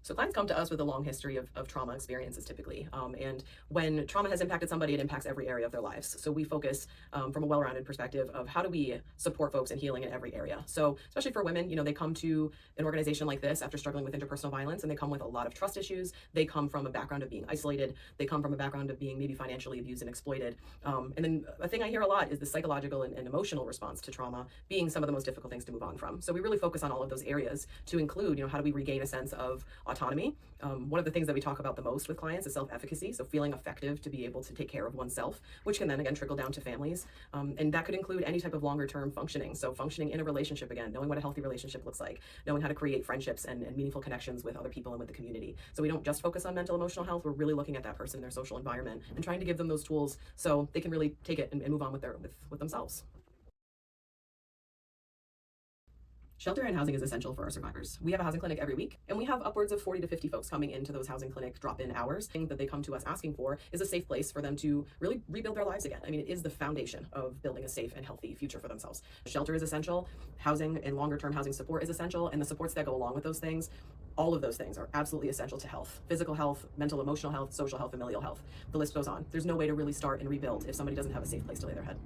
So clients come to us with a long history of trauma experiences typically. And when trauma has impacted somebody, it impacts every area of their lives. So we focus from a well-rounded perspective of how do we support folks in healing in every area. So especially for women, they come to an organization like this after struggling with interpersonal violence, and they come with a lot of trust issues. They come from a background of being isolated. They come from a background of being maybe financially abused and exploited. And then a thing I hear a lot is the psychological and emotional response to trauma being some of the most difficult things to move on from. So we really focus on all of those areas to include, how do we regain a sense of autonomy. One of the things that we talk about the most with clients is self-efficacy, so feeling effective to be able to take care of oneself, which can then again trickle down to families. And that could include any type of longer term functioning. So functioning in a relationship, again, knowing what a healthy relationship looks like, knowing how to create friendships and meaningful connections with other people and with the community. So we don't just focus on mental emotional health, we're really looking at that person in their social environment and trying to give them those tools so they can really take it and move on with themselves. Shelter and housing is essential for our survivors. We have a housing clinic every week, and we have upwards of 40 to 50 folks coming into those housing clinic drop-in hours. The thing that they come to us asking for is a safe place for them to really rebuild their lives again. I mean, it is the foundation of building a safe and healthy future for themselves. Shelter is essential, housing and longer-term housing support is essential, and the supports that go along with those things, all of those things are absolutely essential to health. Physical health, mental, emotional health, social health, familial health. The list goes on. There's no way to really start and rebuild if somebody doesn't have a safe place to lay their head.